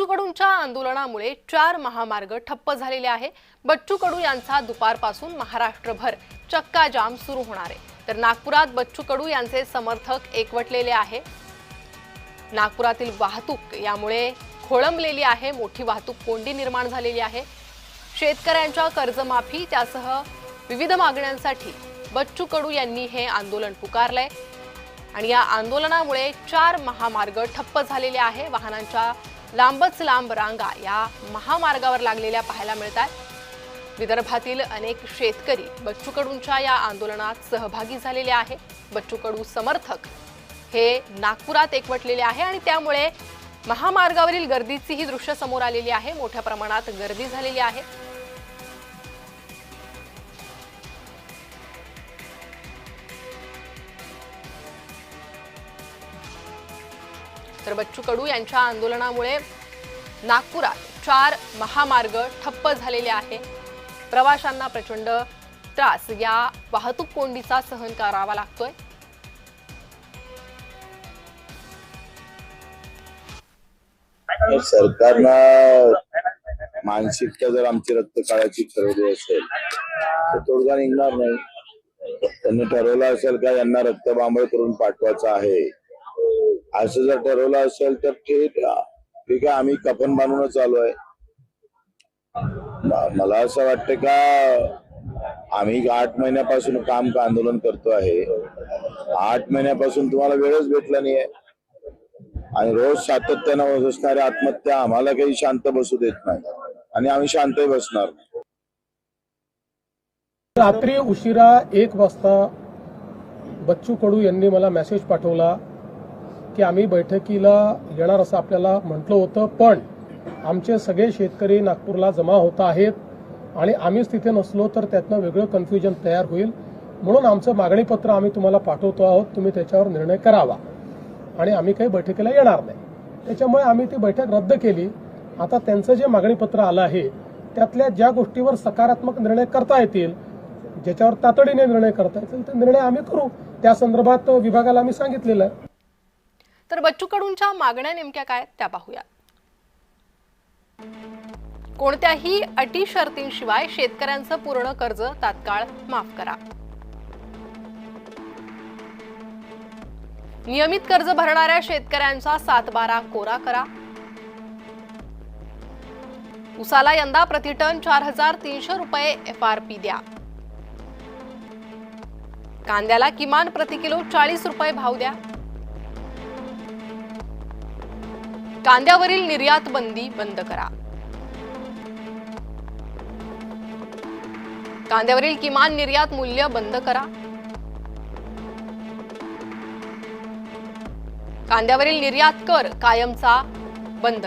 बच्चू कडूंच्या आंदोलनामुळे 4 महामार्ग ठप्प झालेले आहे। बच्चू कडू यांचा दुपारपासून महाराष्ट्रभर चक्का जाम सुरू होणार आहे। तर नागपुरात बच्चू कडू यांचे समर्थक एकवटलेले आहे। नागपुरातील वाहतूक यामुळे खोळंबलेली आहे, मोठी वाहतूक कोंडी निर्माण झालेली आहे। शेतकऱ्यांच्या कर्जमाफी त्यासह विविध मागण्यांसाठी बच्चू कडू यांनी हे आंदोलन पुकारलंय आणि या आंदोलनामुळे 4 महामार्ग ठप्प झालेले आहे। वाहनांच्या लांबच लांब रांगा या महामार्गावर लागलेल्या पाहायला मिळतात। विदर्भातील अनेक शेतकरी बच्चू कडूंच्या या आंदोलनात सहभागी झालेले आहे। बच्चू कडू समर्थक हे नागपुरात एकवटलेले आहे आणि त्यामुळे महामार्गावरील गर्दीची ही दृश्य समोर आलेली आहे। मोठ्या प्रमाणात गर्दी झालेली आहे। तर बच्चू कडू यांच्या आंदोलनामुळे नागपुरात 4 महामार्ग ठप्प झालेले आहे। प्रवाशांना प्रचंड त्रास या वाहतूक कोंडीचा सहन करावा लागतोय। सरकारनं मानसिकता जर आमची रक्त काढायची ठरवली असेल तर तोडगा निघणार नाही। त्यांनी ठरवलं असेल का यांना रक्तबांबळ करून पाठवायचं आहे, असं जर ठरवलं असेल तर ठीक आहे, आम्ही कफन बांधूनच चालू आहे। मला असं वाटतं का आम्ही 8 महिन्यापासून आंदोलन करतो आहे। 8 महिन्यापासून तुम्हाला वेळच भेटला नाहीये आणि रोज सातत्यानं असणाऱ्या आत्महत्या आम्हाला काही शांत बसू देत नाही आणि आम्ही शांतही बसणार नाही। रात्री उशिरा 1 वाजता बच्चू कडू यांनी मला मेसेज पाठवला की आम्ही बैठकीला येणार असं आपल्याला म्हटलं होतं, पण आमचे सगळे शेतकरी नागपूरला जमा होत आहेत आणि आम्हीच तिथे नसलो तर त्यातनं वेगळं कन्फ्युजन तयार होईल, म्हणून आमचं मागणीपत्र आम्ही तुम्हाला पाठवतो आहोत, तुम्ही त्याच्यावर निर्णय करावा आणि आम्ही काही बैठकीला येणार नाही। त्याच्यामुळे आम्ही ती बैठक रद्द केली। आता त्यांचं जे मागणीपत्र आलं आहे त्यातल्या ज्या गोष्टीवर सकारात्मक निर्णय करता येतील, ज्याच्यावर तातडीने निर्णय करता येतील ते निर्णय आम्ही करू। त्या संदर्भात विभागाला आम्ही सांगितलेलं आहे। तर बच्चू कडूंच्या मागण्या नेमक्या काय त्या पाहूया। कोणत्याही अटी शर्तींशिवाय शेतकऱ्यांचं पूर्ण कर्ज तात्काळ माफ करा। नियमित कर्ज भरणाऱ्या शेतकऱ्यांचा 7/12 कोरा करा। उसाला यंदा प्रतिटन 4300 रुपये FRP द्या। कांद्याला किमान प्रति किलो 40 रुपये भाव द्या। कांद्यावरील निर्यात बंदी बंद करा। कांद्यावरील किमान निर्यात मूल्य बंद करा। कांद्यावरील निर्यात कर कायमचा बंद